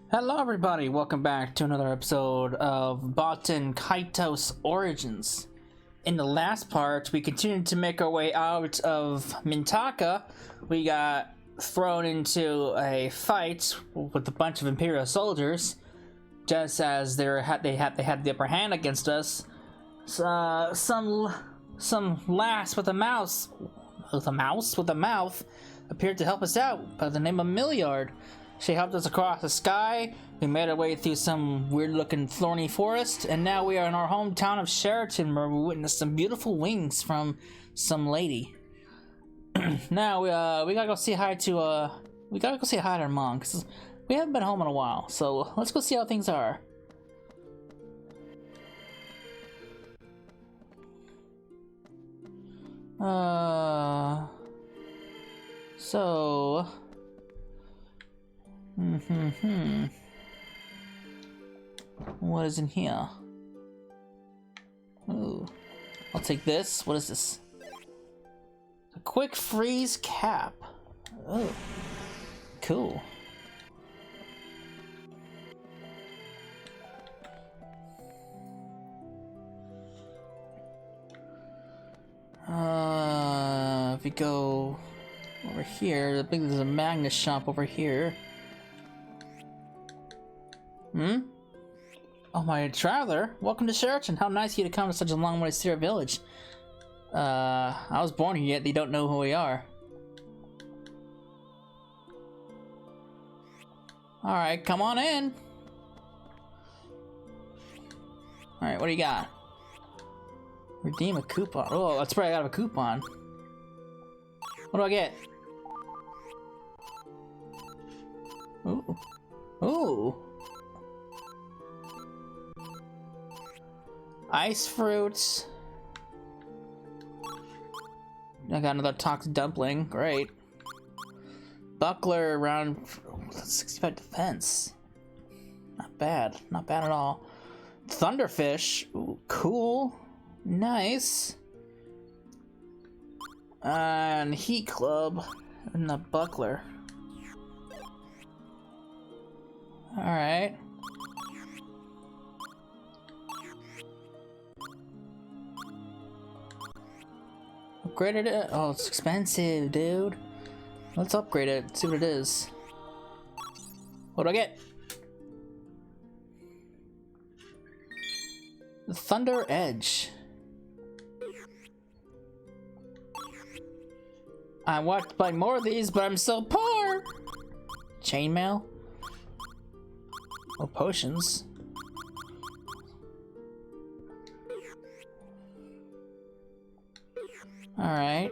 Hello everybody, welcome back to another episode of Baten Kaitos Origins. In the last part, we continued to make our way out of Mintaka. We got thrown into a fight with a bunch of Imperial soldiers, just as they had the upper hand against us. Some lass with a mouse, with a mouth, appeared to help us out by the name of Milliard. She helped us across the sky. We made our way through some weird-looking thorny forest, and now we are in our hometown of Sheraton, where we witnessed some beautiful wings from some lady. Now we gotta go say hi to our mom, because we haven't been home in a while. So let's go see how things are. So. What is in here? Ooh. I'll take this. What is this? A quick freeze cap. Oh. Cool. If we go over here, I think there's a Magnus shop over here. Oh, my traveler, welcome to Sheraton. How nice of you to come to such a long way to see our village. I was born here, yet they don't know who we are. Alright, come on in. Alright, what do you got? Redeem a coupon. Oh, that's right, I got a coupon. What do I get? Ooh. Ooh. Ice fruits. I got another toxic dumpling. Great. Buckler around 65 defense. Not bad. Not bad at all. Thunderfish. Ooh, cool. Nice. And Heat Club. And the Buckler. Alright. Upgraded it? Oh, it's expensive, dude. Let's upgrade it, see what it is. What do I get? The Thunder Edge. I want to buy more of these, but I'm so poor! Chainmail? Oh, potions. Alright,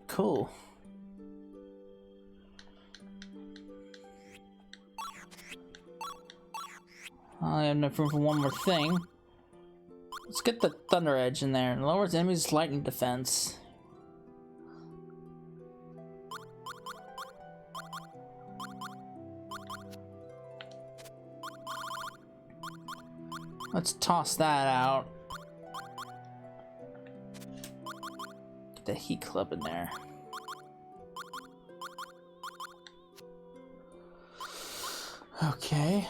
cool. I have enough room for one more thing. Let's get the Thunder Edge in there. It lowers enemies' lightning defense. Let's toss that out. Get the Heat Club in there. Okay.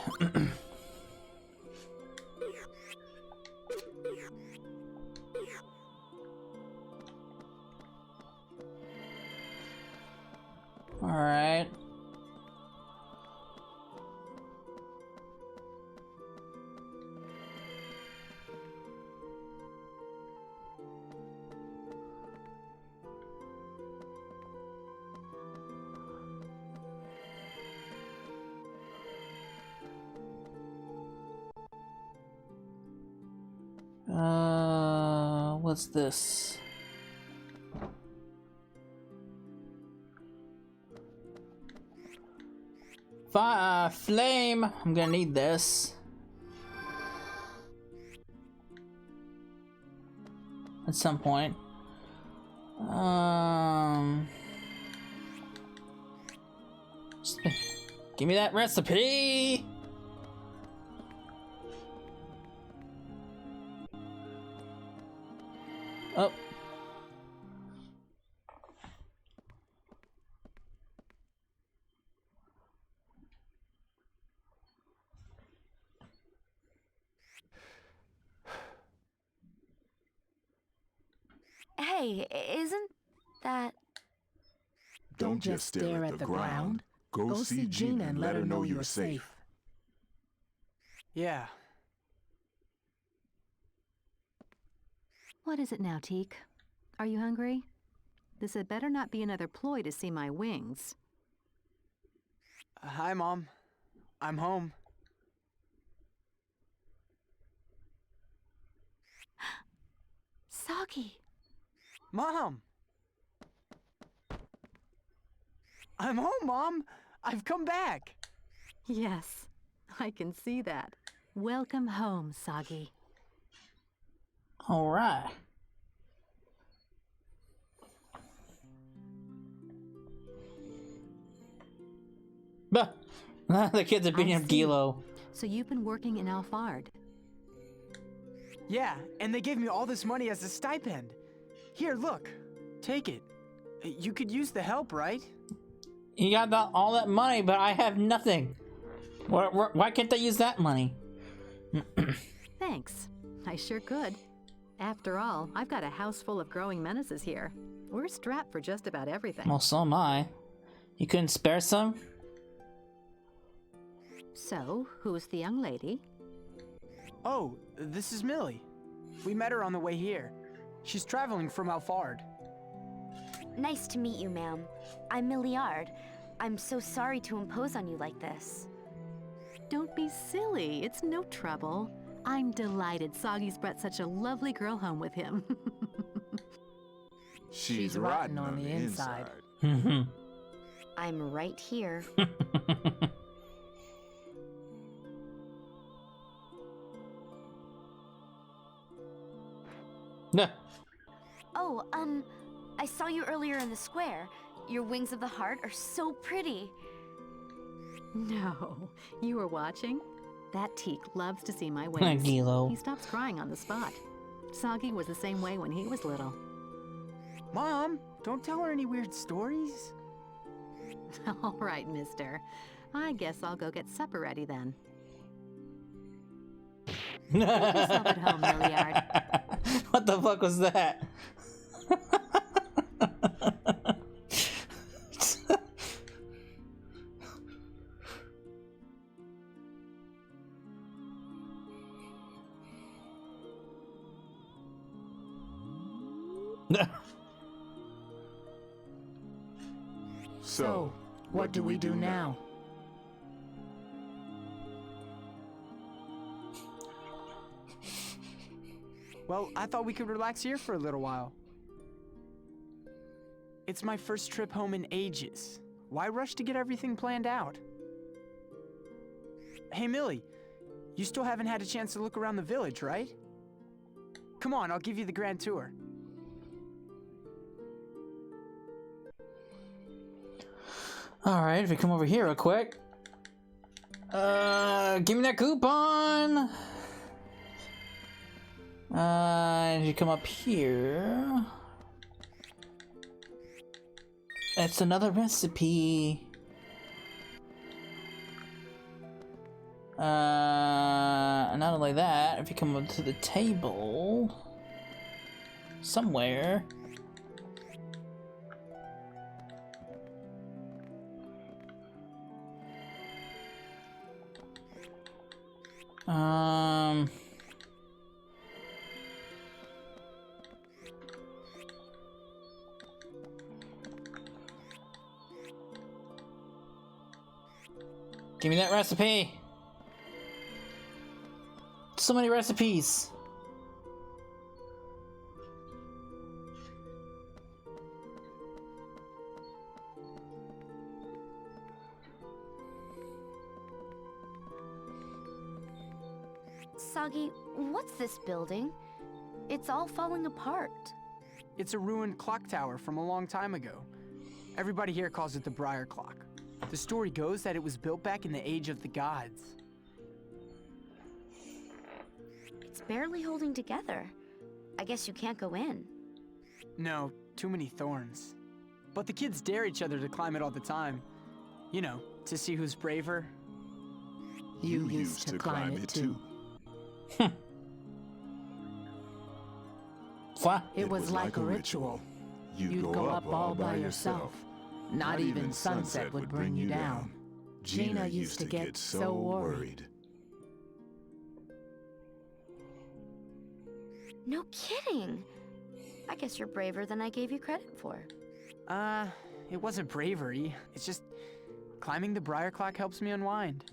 All right. What's this? Flame! I'm gonna need this. At some point. Give me that recipe! Oh. Hey, isn't that... Don't just stare at the ground. Go see Gina and let her know you're safe. Yeah. What is it now, Teak? Are you hungry? This had better not be another ploy to see my wings. Hi, Mom. I'm home. Soggy! Mom! I'm home, Mom! I've come back! Yes, I can see that. Welcome home, Soggy. Alright. Bah! The kids are beating I up see. Gilo. So you've been working in Alfard? Yeah, and they gave me all this money as a stipend. Here, look. Take it. You could use the help, right? You got all that money, but I have nothing. Why can't I use that money? Thanks. I sure could. After all, I've got a house full of growing menaces here. We're strapped for just about everything. Well, so am I. You couldn't spare some? So, who's the young lady? Oh, this is Millie. We met her on the way here. She's traveling from Alfard. Nice to meet you, ma'am. I'm Milliard. I'm so sorry to impose on you like this. Don't be silly. It's no trouble. I'm delighted Soggy's brought such a lovely girl home with him. She's rotten on the inside. I'm right here. Oh, I saw you earlier in the square. Your wings of the heart are so pretty. No, you were watching? That Teak loves to see my wings. Gilo. He stops crying on the spot. Soggy was the same way when he was little. Mom, don't tell her any weird stories. All right, mister. I guess I'll go get supper ready then. Make yourself at home, Milliard. What the fuck was that? So, what do we do now? Well, I thought we could relax here for a little while. It's my first trip home in ages. Why rush to get everything planned out? Hey, Millie, you still haven't had a chance to look around the village, right? Come on, I'll give you the grand tour. Alright, if we come over here real quick. Give me that coupon! If you come up here... It's another recipe. Not only that, if you come up to the table... somewhere... Give me that recipe! So many recipes! Soggy, what's this building? It's all falling apart. It's a ruined clock tower from a long time ago. Everybody here calls it the Briar Clock. The story goes that it was built back in the age of the gods. It's barely holding together. I guess you can't go in. No, too many thorns. But the kids dare each other to climb it all the time. You know, to see who's braver. You used to climb it too. What? It was like a ritual. You'd go up all by yourself. Not even sunset would bring you down. Gina used to get so worried. No kidding. I guess you're braver than I gave you credit for. It wasn't bravery. It's just climbing the briar clock helps me unwind.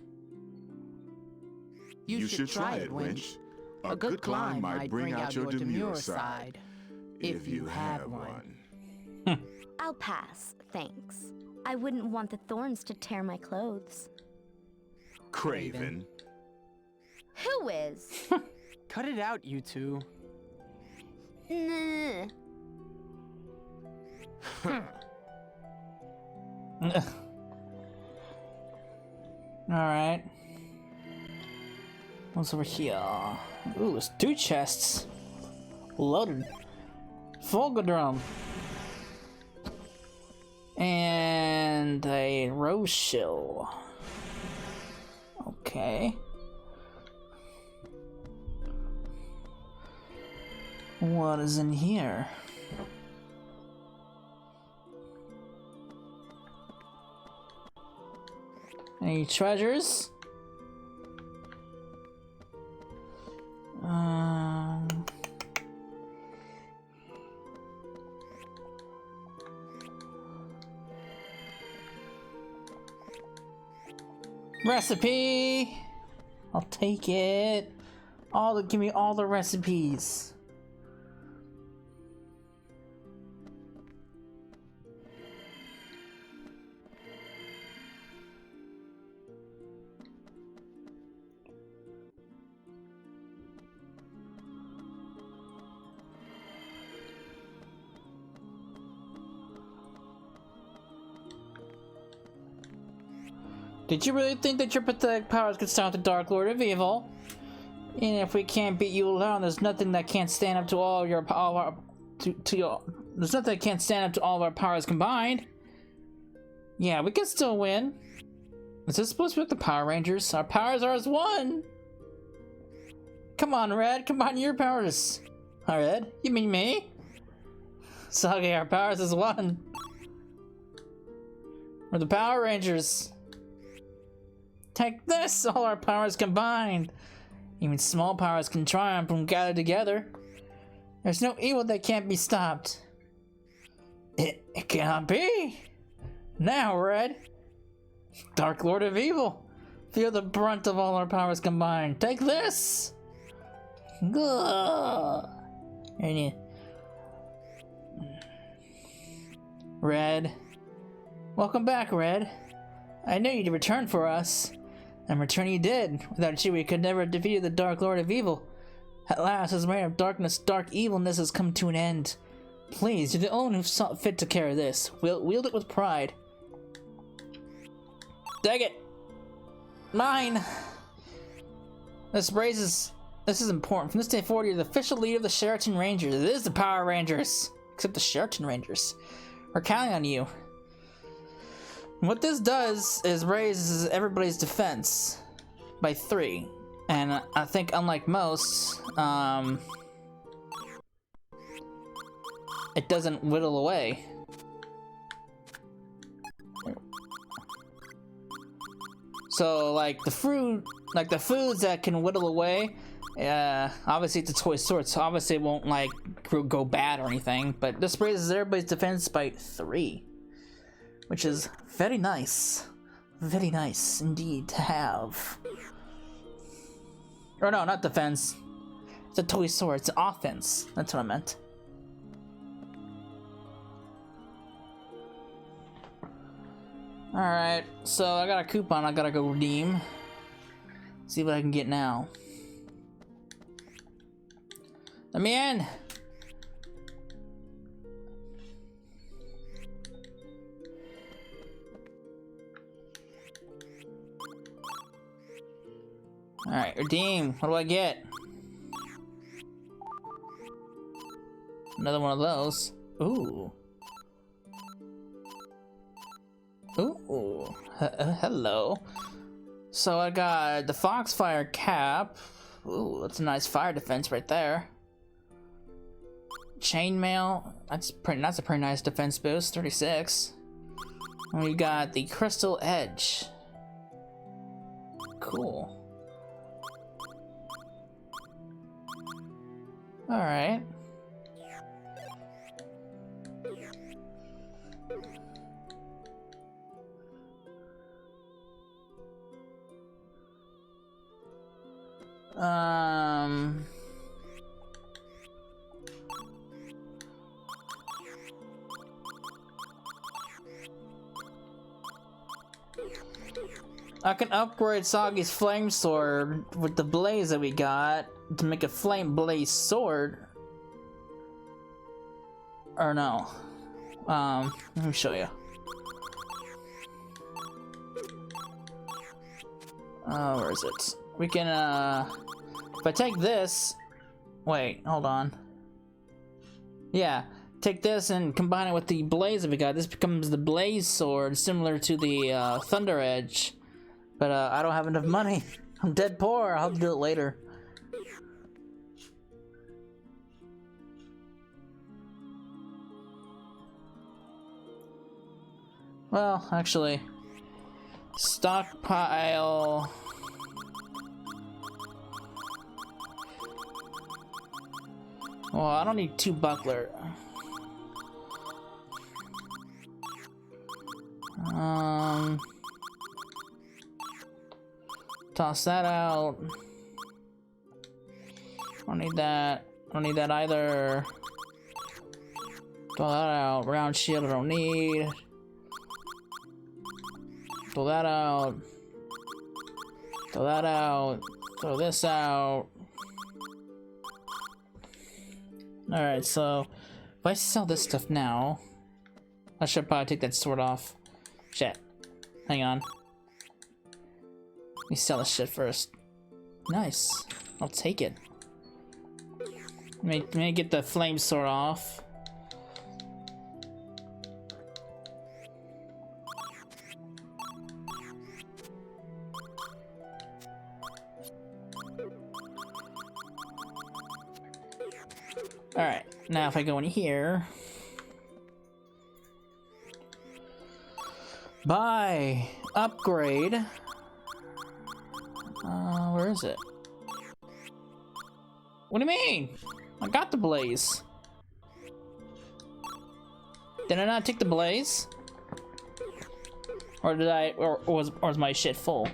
You should try it, wench. A good climb might bring out your demure side, if you have one. I'll pass, thanks. I wouldn't want the thorns to tear my clothes. Craven. Who is? Cut it out, you two. Nah. Alright. What's over here? Ooh, there's 2 chests. Loaded. Fulgudrum. And a rose shill. Okay. What is in here? Any treasures? Recipe! I'll take it. Give me all the recipes. Did you really think that your pathetic powers could stop the Dark Lord of Evil? And if we can't beat you alone, there's nothing that can't stand up to all your there's nothing that can't stand up to all of our powers combined. Yeah, we can still win. Is this supposed to be like the Power Rangers? Our powers are as one. Come on, Red. Combine your powers. Hi, Red. You mean me? So okay, our powers is one. We're the Power Rangers. Take this! All our powers combined! Even small powers can triumph when gathered together. There's no evil that can't be stopped. It cannot be! Now, Red! Dark Lord of Evil! Feel the brunt of all our powers combined. Take this! Gah. And you... Red. Welcome back, Red. I knew you'd return for us. And return you did. Without you, we could never have defeated the Dark Lord of Evil. At last, his reign of darkness, dark evilness has come to an end. Please, you're the only one who saw fit to carry this. Wield it with pride. Dang it! Mine! This is important. From this day forward, you're the official leader of the Sheraton Rangers. It is the Power Rangers. Except the Sheraton Rangers. We're counting on you. What this does is raises everybody's defense by 3. And I think unlike most, it doesn't whittle away. So like the foods that can whittle away, obviously it's a toy sword, so obviously it won't like go bad or anything, but this raises everybody's defense by 3. Which is very nice indeed to have. Or no, not defense. It's a toy sword, it's offense. That's what I meant. Alright, so I got a coupon I gotta go redeem. See what I can get now. Let me in! Alright, redeem. What do I get? Another one of those. Ooh. Ooh. Hello. So I got the Foxfire cap. Ooh, that's a nice fire defense right there. Chainmail. That's a pretty nice defense boost. 36. And we got the Crystal Edge. Cool. All right. I can upgrade Sagi's flame sword with the blaze that we got to make a flame blaze sword. Or no. Let me show you. Where is it? We can, if I take this, wait, hold on. Yeah, take this and combine it with the blaze that we got. This becomes the blaze sword, similar to the Thunder Edge. But I don't have enough money. I'm dead poor. I'll have to do it later. Well, actually, stockpile. Well, I don't need 2 buckler. Toss that out. Don't need that. Don't need that either. Throw that out. Round shield I don't need. Throw that out. Throw that out. Throw this out. Alright, so if I sell this stuff now, I should probably take that sword off. Shit. Hang on. Let me sell this shit first. Nice. I'll take it. Let me get the flame sword off. Alright, now if I go in here, buy, upgrade, where is it? What do you mean? I got the blaze. Did I not take the blaze? Or did I, or was my shit full?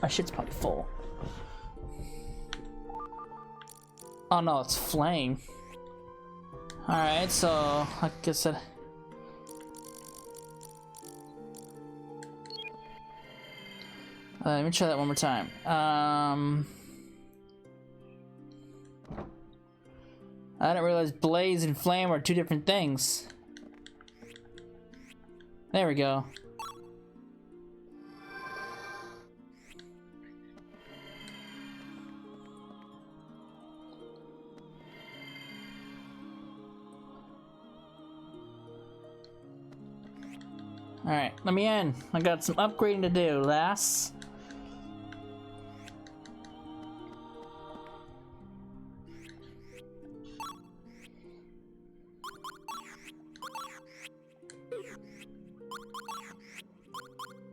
My shit's probably full. Oh no, it's flame. Alright, so like I said, let me try that one more time. I didn't realize blaze and flame are 2 different things. There we go. Alright, let me in. I got some upgrading to do, lass.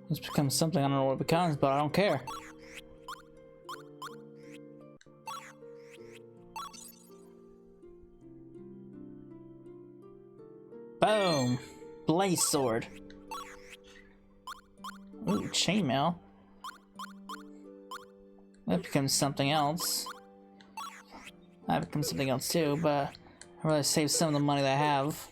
This becomes something, I don't know what it becomes, but I don't care. Boom! Blaze sword. Ooh, chainmail. That becomes something else. That becomes something else too, but I'd rather save some of the money that I have.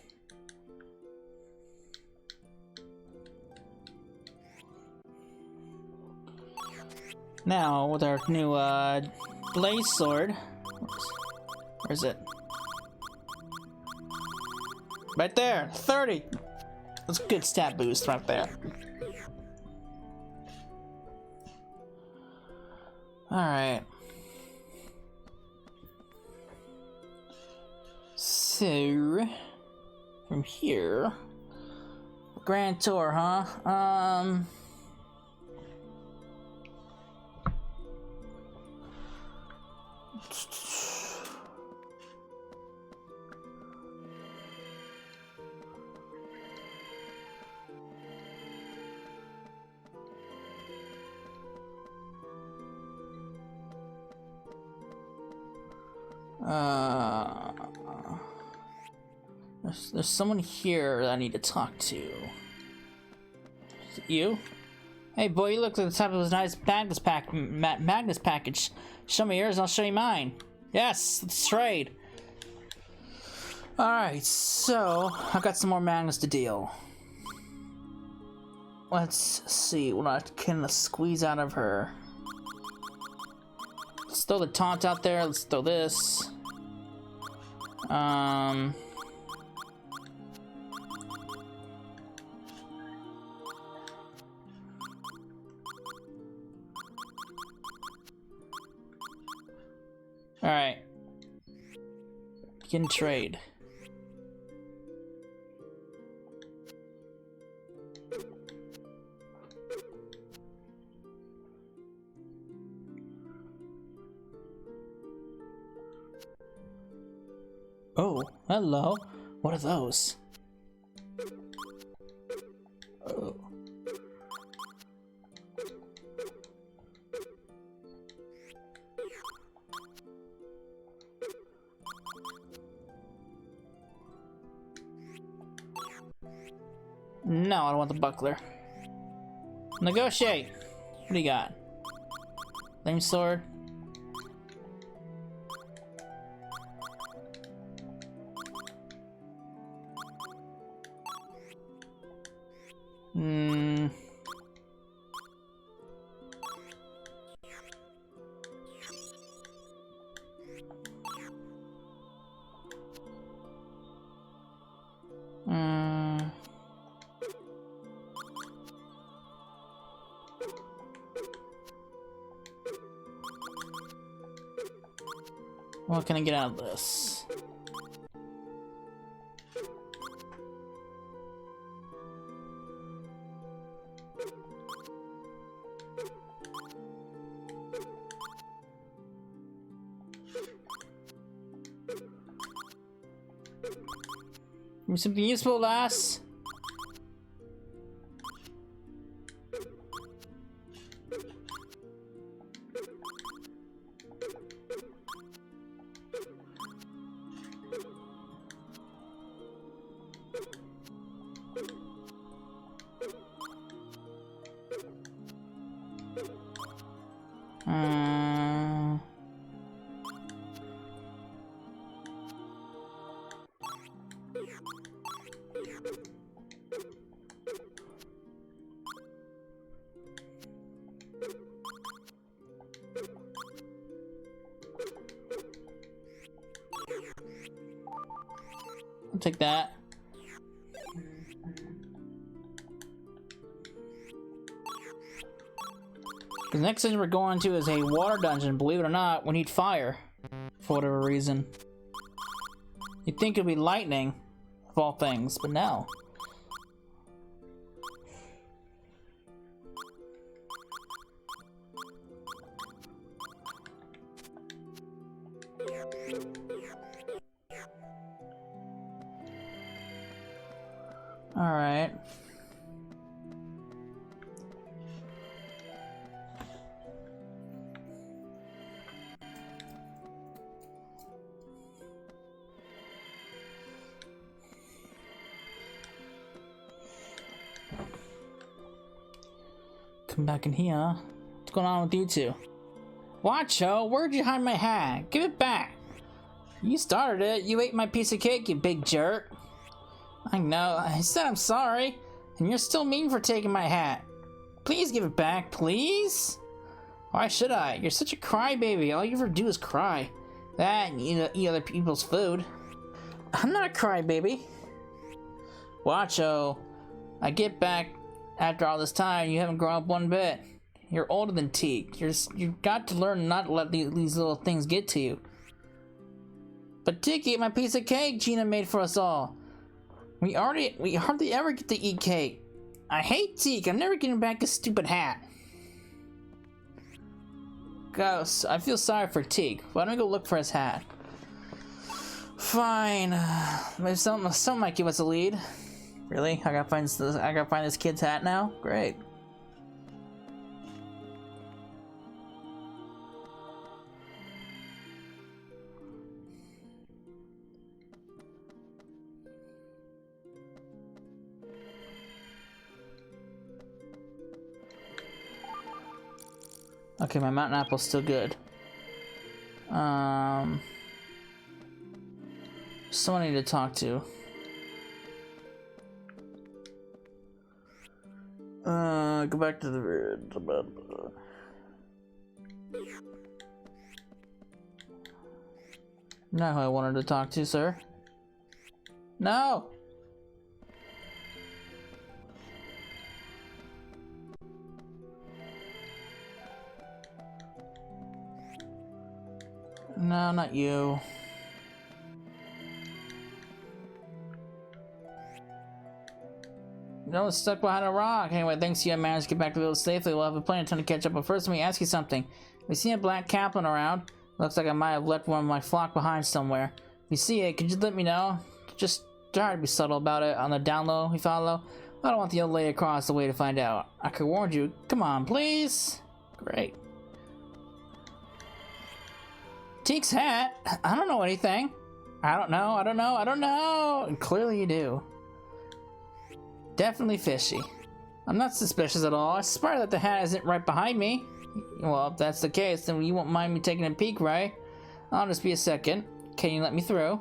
Now, with our new blaze sword, where is it? Right there, 30. That's a good stat boost right there. All right. So, from here, Grand Tour, huh? There's someone here that I need to talk to. Is it you? Hey boy, you look like the type of nice Magnus package. Show me yours and I'll show you mine. Yes, let's trade. Alright, so I got some more Magnus to deal. Let's see what I can squeeze out of her. Let's throw the taunt out there. Let's throw this. Alright. Begin trade. Oh, hello. What are those? Oh. No, I don't want the buckler. Negotiate. What do you got? Flame sword. What can I get out of this? Give me something useful, lass. I'll take that. The next thing we're going to is a water dungeon. Believe it or not, we need fire. For whatever reason. You'd think it'd be lightning, of all things, but no. Alright. Come back in here. What's going on with you two? Watcho, where'd you hide my hat? Give it back. You started it. You ate my piece of cake, you big jerk. I know. I said I'm sorry. And you're still mean for taking my hat. Please give it back, please? Why should I? You're such a crybaby. All you ever do is cry. That and eat other people's food. I'm not a crybaby. Watcho, I get back after all this time. You haven't grown up one bit. You're older than Teak. You've got to learn not to let these little things get to you. But Teak ate my piece of cake Gina made for us all. We hardly ever get to eat cake. I hate Teak. I'm never getting back his stupid hat. Ghost, I feel sorry for Teak. Why don't we go look for his hat? Fine. Maybe some might give us a lead. Really? I gotta find this kid's hat now? Great. Okay, my mountain apple's still good. Someone I need to talk to. Go back to the... Not who I wanted to talk to, sir. No! No, not you. No, it's stuck behind a rock. Anyway, thanks to you, I managed to get back to the village safely. We'll have plenty of time to catch up, but first let me ask you something. Have you seen a black caplan around? Looks like I might have left one of my flock behind somewhere. If you see it, could you let me know? Just try to be subtle about it on the down low, you follow? I don't want the old lady across the way to find out. I could warn you. Come on, please. Great. Teek's hat? I don't know anything. I don't know. And clearly you do. Definitely fishy. I'm not suspicious at all. I swear that the hat isn't right behind me. Well, if that's the case, then you won't mind me taking a peek, right? I'll just be a second. Can you let me through?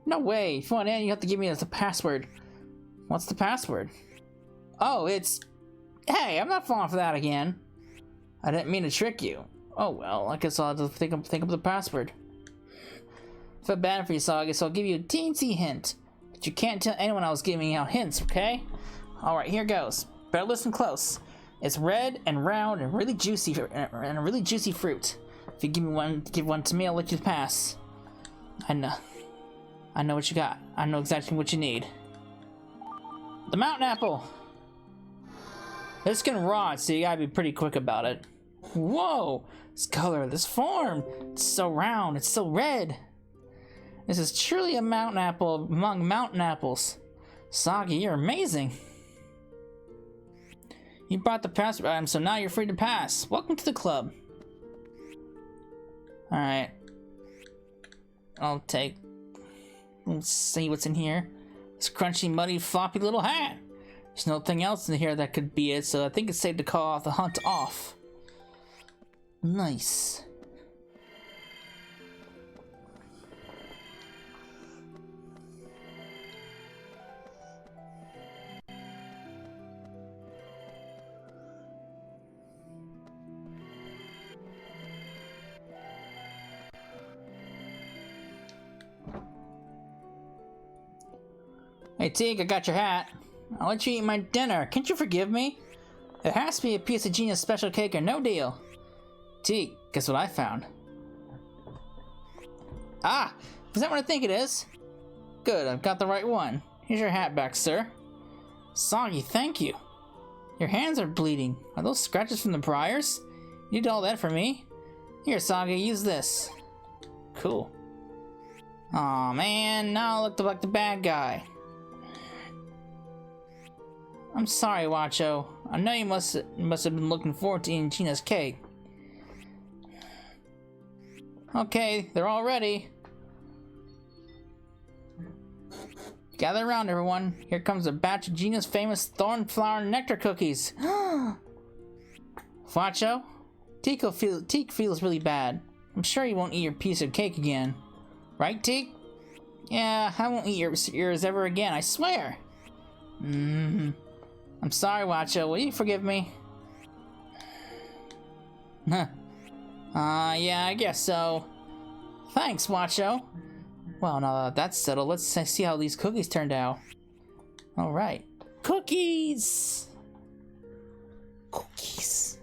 No way. If you want in, you have to give me the password. What's the password? Oh, it's... Hey, I'm not falling for that again. I didn't mean to trick you. Oh well, I guess I'll have to think up the password. I feel bad for you, so I guess I'll give you a teensy hint. But you can't tell anyone I was giving out hints, okay? Alright, here goes. Better listen close. It's red and round and really juicy, and a really juicy fruit. If you give one to me, I'll let you pass. I know what you got. I know exactly what you need. The mountain apple! This can rot, so you gotta be pretty quick about it. Whoa! This color, this form! It's so round, it's so red! This is truly a mountain apple among mountain apples. Soggy, you're amazing! You brought the password item, so now you're free to pass. Welcome to the club. Alright. Let's see what's in here. This crunchy, muddy, floppy little hat. There's nothing else in here that could be it, so I think it's safe to call off the hunt off. Nice. Hey Teek, I got your hat. I'll let you eat my dinner. Can't you forgive me? It has to be a piece of genius special cake or no deal. Teek, guess what I found? Ah! Is that what I think it is? Good, I've got the right one. Here's your hat back, sir. Soggy, thank you. Your hands are bleeding. Are those scratches from the briars? You did all that for me? Here, Soggy, use this. Cool. Aw, man, now I look like the bad guy. I'm sorry, Wacho. I know you must have been looking forward to eating Gina's cake. Okay, they're all ready. Gather around, everyone. Here comes a batch of Gina's famous thornflower nectar cookies. Wacho, Teek feels really bad. I'm sure you won't eat your piece of cake again. Right, Teek? Yeah, I won't eat yours ever again, I swear. I'm sorry, Wacho. Will you forgive me? Yeah, I guess so. Thanks, Wacho. Well, now that that's settled, let's see how these cookies turned out. Alright. Cookies! Cookies.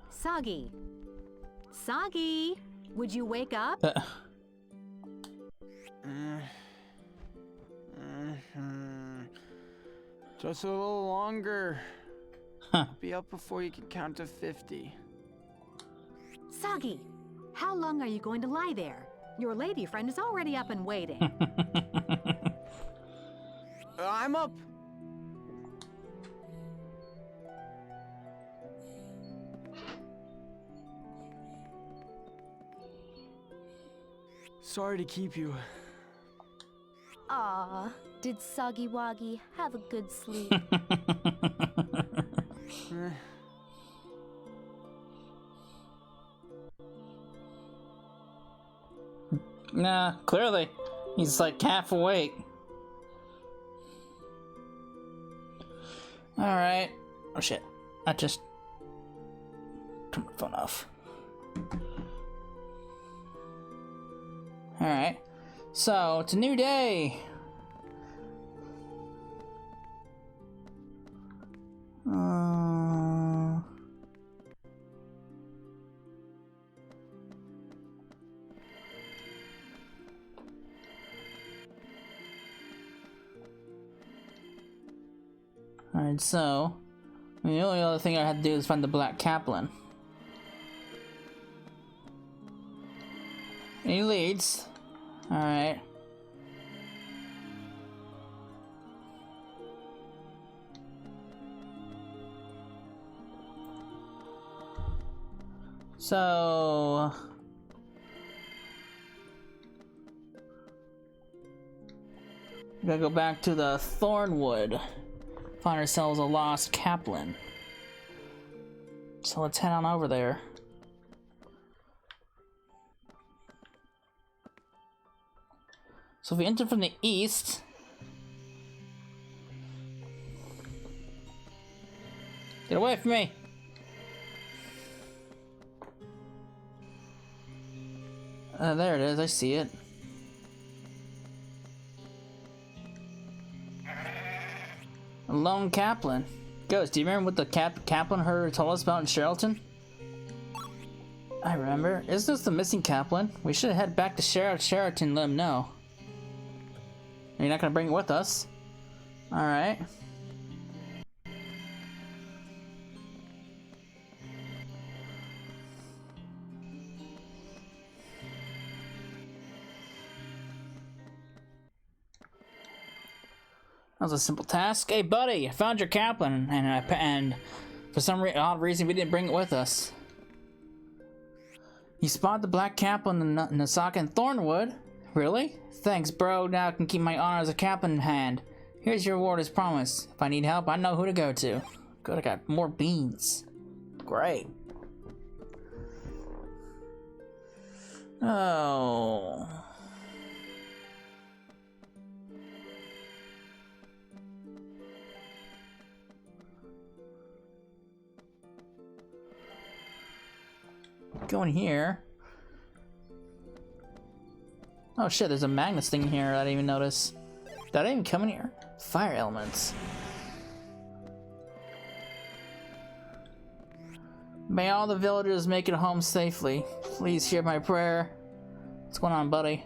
Soggy. Soggy, would you wake up? Just a little longer. Huh. Be up before you can count to 50. Soggy, how long are you going to lie there? Your lady friend is already up and waiting. I'm up. Sorry to keep you. Aw, did Soggy Woggy have a good sleep? Eh. Nah, clearly. He's like half awake. Alright. Oh shit. I just turned my phone off. Alright. So, it's a new day. Alright, so the only other thing I had to do is find the Black Kaplan. Any leads? Alright. So we gotta go back to the Thornwood. Find ourselves a lost Kaplan. So let's head on over there. So if we enter from the east, get away from me. There it is, I see it. A lone Kaplan. Ghost, do you remember what the Kaplan herder told us about in Sheraton? I remember. Isn't this the missing Kaplan? We should head back to Sheraton and let him know. You're not gonna bring it with us? Alright. That was a simple task. Hey buddy, I found your Kaplan, and for some odd reason we didn't bring it with us. You spotted the Black Kaplan in Nasaka and Thornwood? Really? Thanks, bro. Now I can keep my honor as a Kaplan in hand. Here's your reward as promised. If I need help, I know who to go to. Good, I got more beans. Great. Oh. Go in here. Oh shit, there's a Magnus thing here I didn't even notice. Did I even come in here? Fire elements. May all the villagers make it home safely. Please hear my prayer. What's going on, buddy?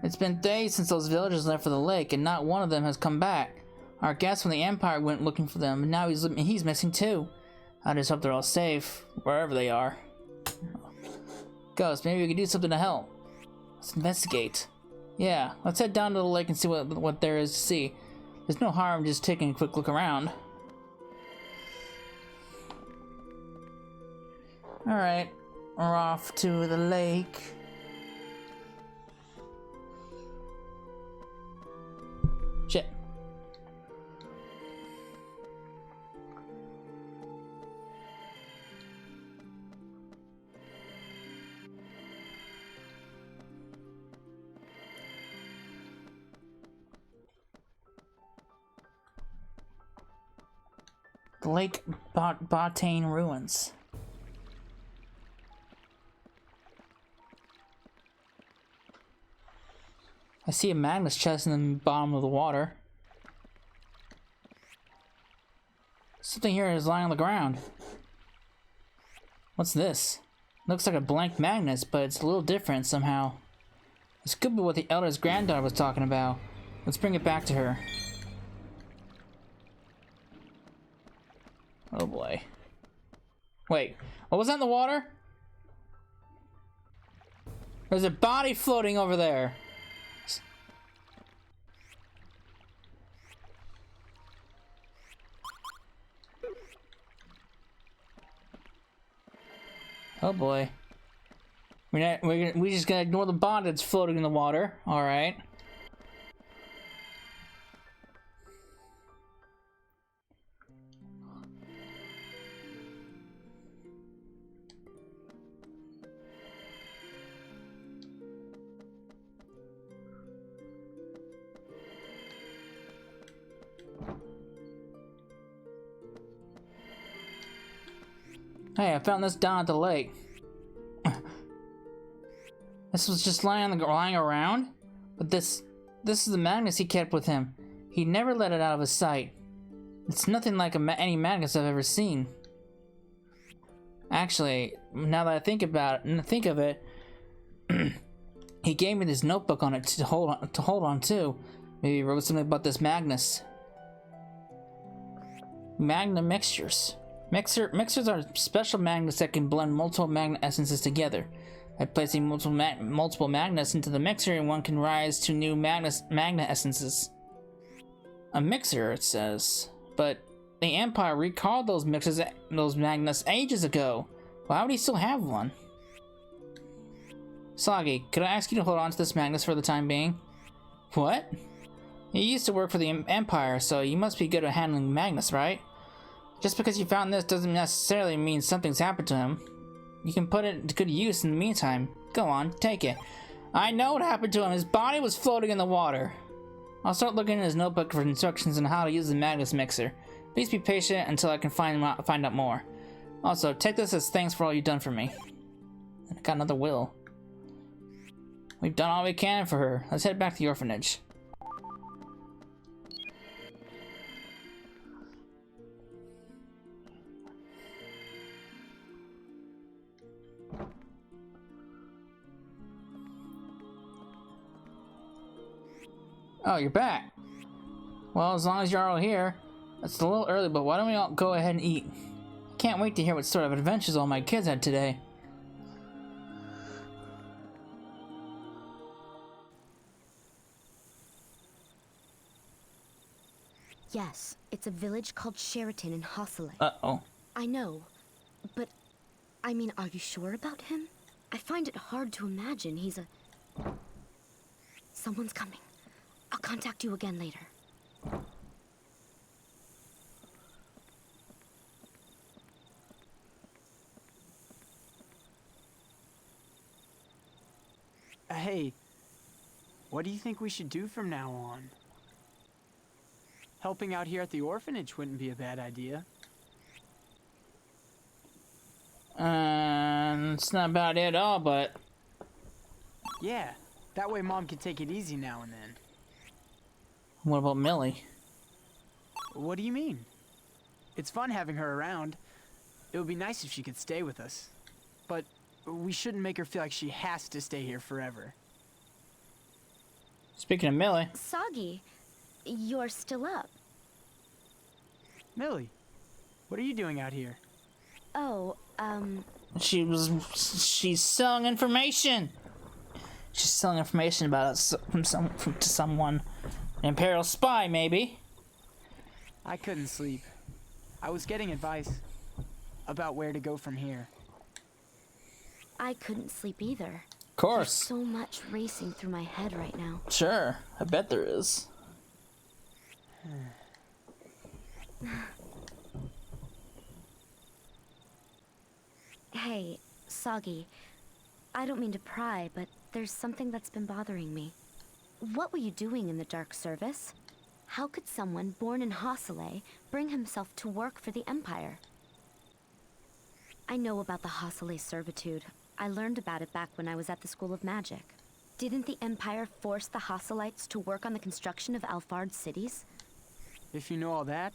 It's been days since those villagers left for the lake, and not one of them has come back. Our guest from the Empire went looking for them, and now he's missing too. I just hope they're all safe, wherever they are. Ghost, maybe we can do something to help. Let's investigate. Yeah, let's head down to the lake and see what there is to see. There's no harm just taking a quick look around. Alright, we're off to the lake. Shit. The Lake Baten ruins. I see a Magnus chest in the bottom of the water. Something here is lying on the ground. What's this? Looks like a blank Magnus, but it's a little different somehow. This could be what the Elder's granddaughter was talking about. Let's bring it back to her. Oh boy. Wait, what was that in the water? There's a body floating over there. Oh boy. We just gotta ignore the bond that's floating in the water. All right. Hey, I found this down at the lake. This was just lying around, but this is the magnus he kept with him. He never let it out of his sight. It's nothing like any magnus I've ever seen. Actually, now that I think of it, he gave me this notebook on it to hold on to. Maybe he wrote something about this magnus. Magna mixtures. Mixers are special magnets that can blend multiple magnet essences together. By placing multiple magnets into the mixer, one can rise to new magnet essences. A mixer, it says. But the Empire recalled those magnets ages ago. Why would he still have one? Soggy, could I ask you to hold on to this magnet for the time being? What? You used to work for the Empire, so you must be good at handling magnets, right? Just because you found this doesn't necessarily mean something's happened to him. You can put it to good use in the meantime. Go on, take it. I know what happened to him. His body was floating in the water. I'll start looking in his notebook for instructions on how to use the magnus mixer. Please be patient until I can find out more. Also, take this as thanks for all you've done for me. I got another will. We've done all we can for her. Let's head back to the orphanage. Oh, you're back. Well, as long as you're all here. It's a little early, but why don't we all go ahead and eat? Can't wait to hear what sort of adventures all my kids had today. Yes, it's a village called Sheraton in Hossele. Uh-oh. I know, but I mean, are you sure about him? I find it hard to imagine he's a... Someone's coming. I'll contact you again later. Hey, what do you think we should do from now on? Helping out here at the orphanage wouldn't be a bad idea. It's not about it at all, but... Yeah, that way Mom can take it easy now and then. What about Millie? What do you mean? It's fun having her around. It would be nice if she could stay with us. But we shouldn't make her feel like she has to stay here forever. Speaking of Millie... Soggy, you're still up. Millie, what are you doing out here? Oh, She's selling information! She's selling information about us to someone. An Imperial spy, maybe? I couldn't sleep. I was getting advice about where to go from here. I couldn't sleep either. Of course. There's so much racing through my head right now. Sure, I bet there is. Hey, Soggy, I don't mean to pry, but there's something that's been bothering me. What were you doing in the Dark Service? How could someone born in Hossele bring himself to work for the Empire? I know about the Hossele servitude. I learned about it back when I was at the School of Magic. Didn't the Empire force the Hosselites to work on the construction of Alfard's cities? If you know all that,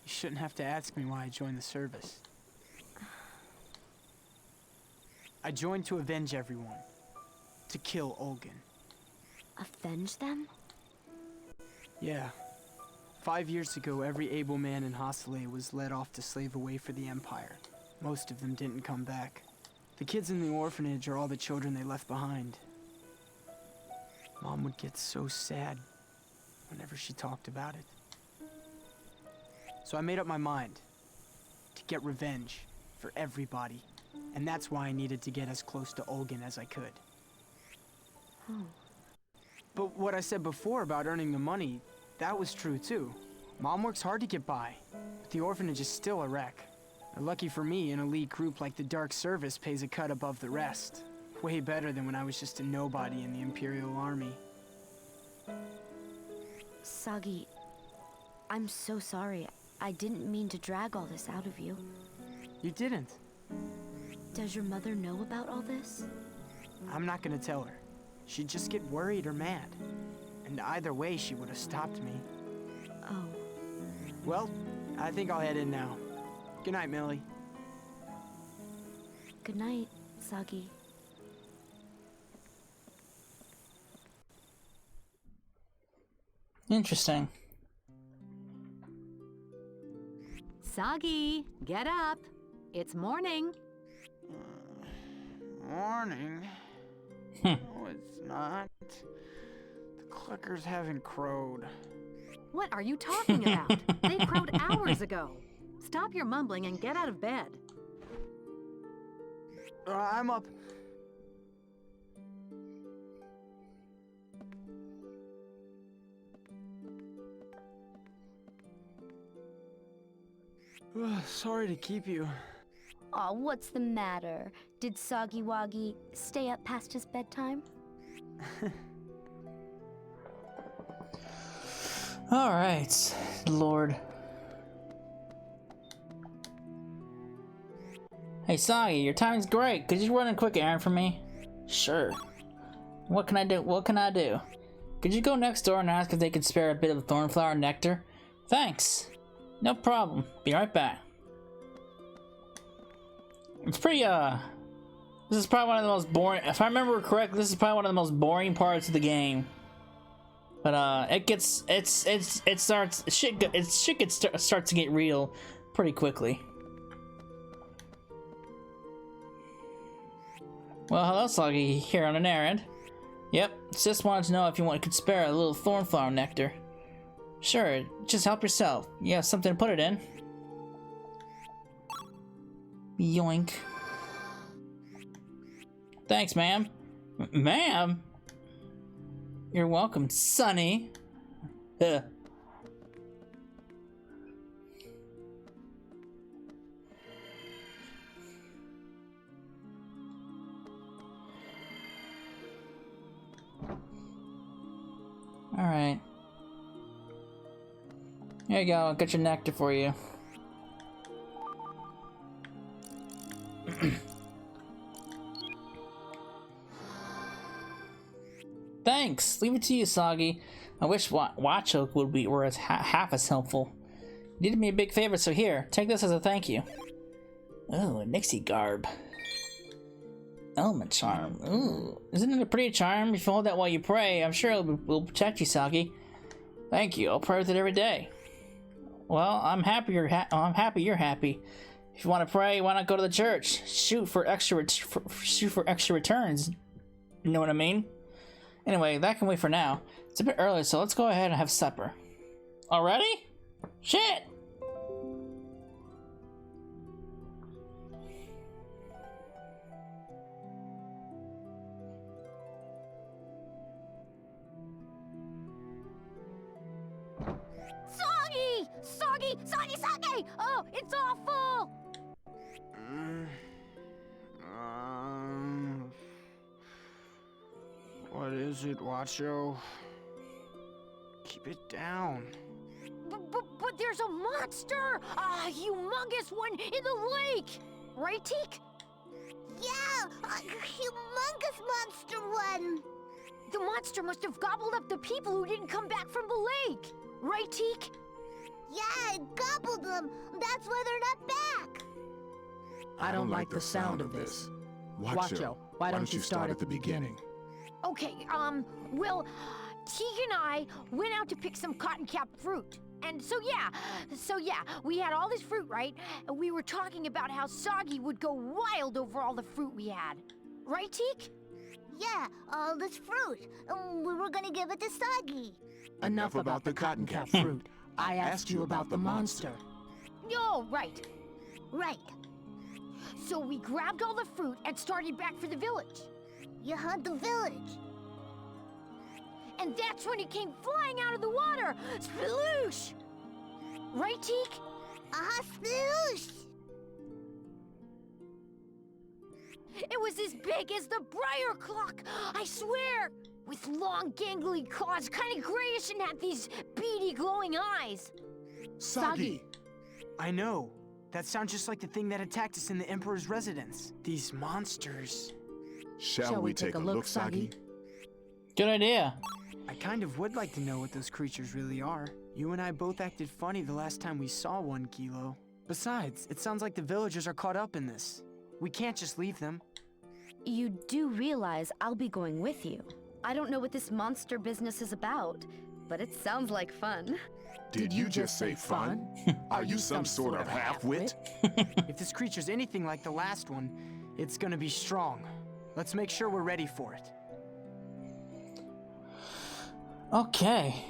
you shouldn't have to ask me why I joined the service. I joined to avenge everyone. To kill Olgan. Avenge them? Yeah. 5 years ago, every able man in Hossele was led off to slave away for the Empire. Most of them didn't come back. The kids in the orphanage are all the children they left behind. Mom would get so sad whenever she talked about it. So I made up my mind to get revenge for everybody And that's why I needed to get as close to Olgan as I could. Oh. But what I said before about earning the money, that was true too. Mom works hard to get by, but the orphanage is still a wreck. Lucky for me, an elite group like the Dark Service pays a cut above the rest. Way better than when I was just a nobody in the Imperial Army. Sagi, I'm so sorry. I didn't mean to drag all this out of you. You didn't. Does your mother know about all this? I'm not gonna tell her. She'd just get worried or mad. And either way, she would have stopped me. Oh. Well, I think I'll head in now. Good night, Millie. Good night, Sagi. Interesting. Sagi, get up. It's morning. Morning? No, it's not. The clickers haven't crowed. What are you talking about? They crowed hours ago. Stop your mumbling and get out of bed. I'm up. Sorry to keep you. Aw, what's the matter? Did Sagi Wagi stay up past his bedtime? Alright, Lord. Hey Sagi, your timing's great. Could you run a quick errand for me? Sure. What can I do? What can I do? Could you go next door and ask if they could spare a bit of thornflower nectar? Thanks. No problem. Be right back. It's pretty, this is probably one of the most boring, if I remember correctly, this is probably one of the most boring parts of the game. But, starts to get real pretty quickly. Well, hello, Sagi, here on an errand. Yep, just wanted to know if you could spare a little thornflower nectar. Sure, just help yourself. You have something to put it in. Yoink. Thanks, ma'am. Ma'am? You're welcome, Sonny. Ugh. Alright. Here you go, I'll get your nectar for you. Thanks! Leave it to you, Sagi. I wish Watchoke were as half as helpful. You did me a big favor, so here, take this as a thank you. Oh, a Nixie garb. Element charm. Ooh, isn't it a pretty charm? If you hold that while you pray, I'm sure it will protect you, Sagi. Thank you. I'll pray with it every day. Well, I'm happy you're happy. If you want to pray, why not go to the church? Shoot for extra returns. You know what I mean? Anyway, that can wait for now. It's a bit early, so let's go ahead and have supper. Already? Shit! Sagi! Oh, it's awful! What is it, Watcho? Keep it down. But there's a monster! A humongous one in the lake! Right, Teak? Yeah, a humongous monster one. The monster must have gobbled up the people who didn't come back from the lake! Right, Teak? Yeah, it gobbled them. That's why they're not back. I don't like the sound of this. Watcho, why don't you start at the beginning? Okay, well, Teak and I went out to pick some cotton-cap fruit. And so yeah, we had all this fruit, right? And we were talking about how Sagi would go wild over all the fruit we had. Right, Teak? Yeah, all this fruit. We were gonna give it to Sagi. Enough about the cotton cap fruit. I asked you about the monster. Oh, right. Right. So we grabbed all the fruit and started back for the village. You hunt the village. And that's when it came flying out of the water! Sploosh! Right, Teak? Sploosh! It was as big as the briar clock, I swear! With long, gangly claws, kind of grayish, and had these beady, glowing eyes. Soggy! I know. That sounds just like the thing that attacked us in the Emperor's residence. These monsters. Shall we take a look, Soggy? Good idea. I kind of would like to know what those creatures really are. You and I both acted funny the last time we saw one, Kilo. Besides, it sounds like the villagers are caught up in this. We can't just leave them. You do realize I'll be going with you. I don't know what this monster business is about, but it sounds like fun. Did you just say fun? Are you some sort of half-wit? If this creature's anything like the last one, it's gonna be strong. Let's make sure we're ready for it. Okay.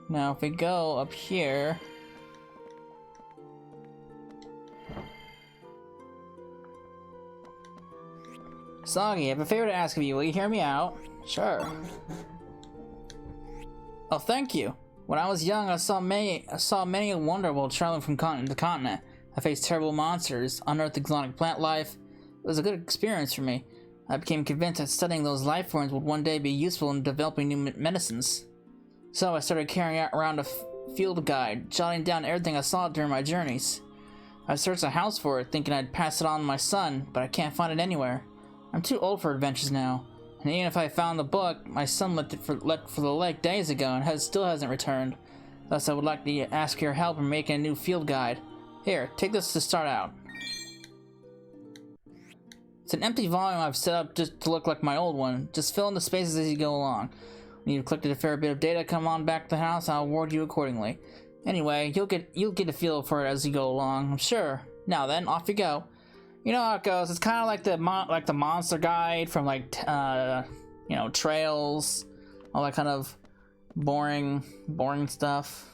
Now if we go up here, Soggy, I have a favor to ask of you. Will you hear me out? Sure. Oh, thank you. When I was young, I saw many a wonder while traveling from continent to continent. I faced terrible monsters, unearthed exotic plant life. It was a good experience for me. I became convinced that studying those life forms would one day be useful in developing new medicines. So I started carrying around a field guide, jotting down everything I saw during my journeys. I searched the house for it, thinking I'd pass it on to my son, but I can't find it anywhere. I'm too old for adventures now, and even if I found the book, my son left for the lake days ago and still hasn't returned. Thus, I would like to ask your help in making a new field guide. Here, take this to start out. It's an empty volume I've set up just to look like my old one. Just fill in the spaces as you go along. When you've collected a fair bit of data, come on back to the house, I'll reward you accordingly. Anyway, you'll get a feel for it as you go along, I'm sure. Now then, off you go. You know how it goes. It's kind of like the monster guide from you know, Trails, all that kind of boring stuff.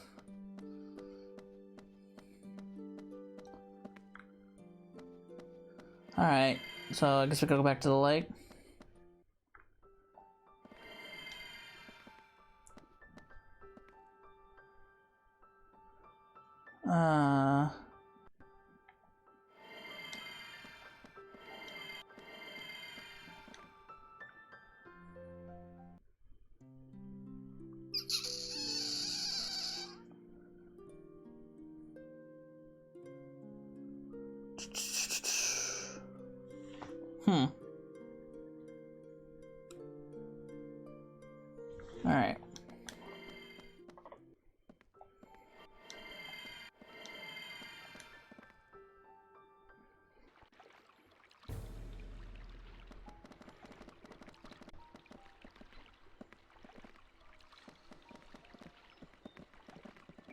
All right, so I guess we gotta go back to the lake. All right.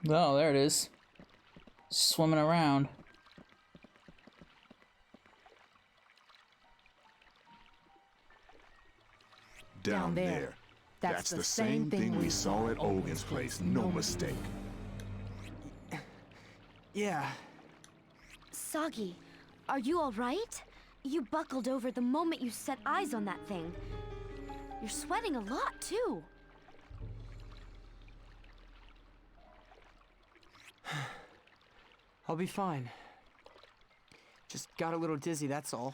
Oh, there it is. Swimming around. Down there. That's the same thing we saw at Olgan's place, no mistake. Yeah. Soggy, are you all right? You buckled over the moment you set eyes on that thing. You're sweating a lot, too. I'll be fine. Just got a little dizzy, that's all.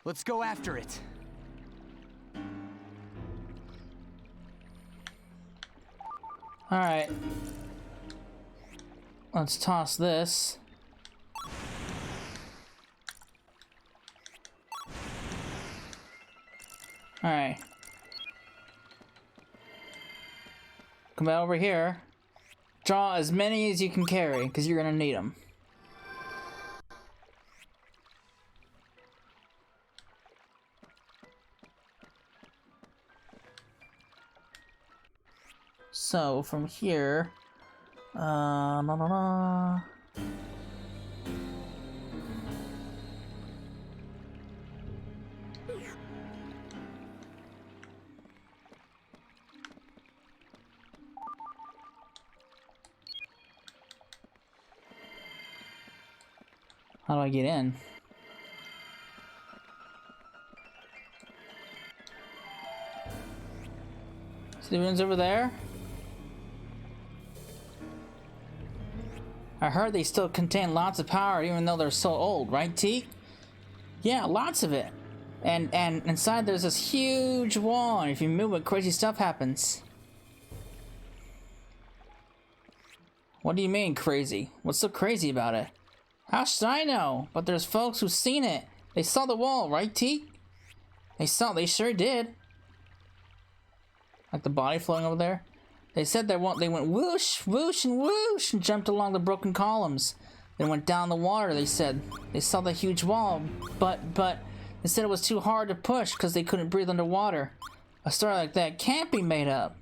Let's go after it. All right. Let's toss this. All right. Come over here. Draw as many as you can carry, because you're gonna need them. So from here, la la la. How do I get in? See the ruins over there? I heard they still contain lots of power even though they're so old, right, T? Yeah, lots of it. And inside there's this huge wall, and if you move it, crazy stuff happens. What do you mean, crazy? What's so crazy about it? How should I know? But there's folks who've seen it. They saw the wall, right, T? They sure did. Like the body floating over there? They said they went whoosh, whoosh, and whoosh, and jumped along the broken columns. They went down the water, they said. They saw the huge wall, but they said it was too hard to push because they couldn't breathe underwater. A story like that can't be made up.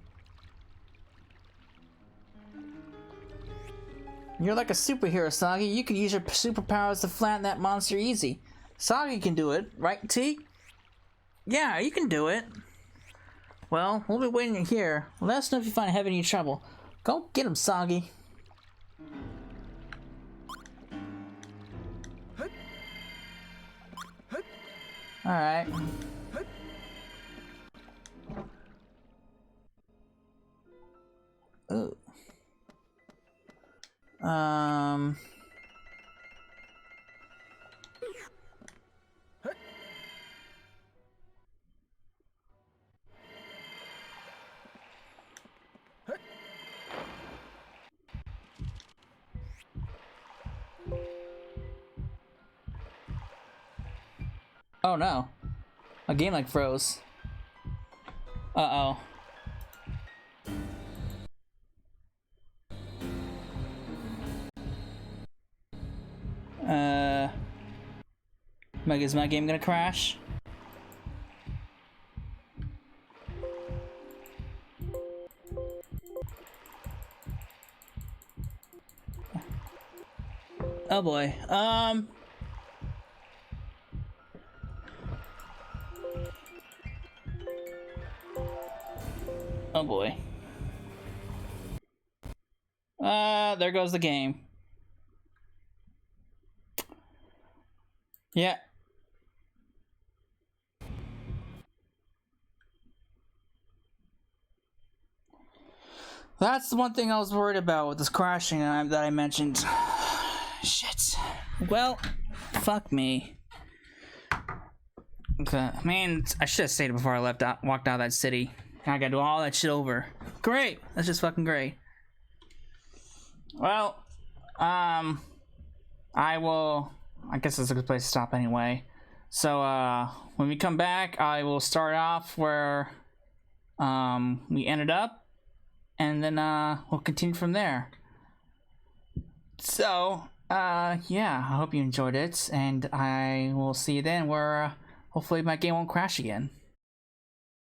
You're like a superhero, Soggy. You could use your superpowers to flatten that monster easy. Soggy can do it, right, T? Yeah, you can do it. Well, we'll be waiting here. Let us know if you find having any trouble. Go get him, Soggy. Alright. Ooh. Oh no. A game like froze. Uh-oh. Is my game gonna crash? Oh boy. Oh boy. There goes the game. Yeah. That's the one thing I was worried about with this crashing that I mentioned. Shit. Well, fuck me. Okay, man, I should have stayed before I walked out of that city. I gotta do all that shit over. Great! That's just fucking great. Well, I guess it's a good place to stop anyway. So, when we come back, I will start off where, we ended up. And then, we'll continue from there. So, yeah, I hope you enjoyed it. And I will see you then where, hopefully my game won't crash again.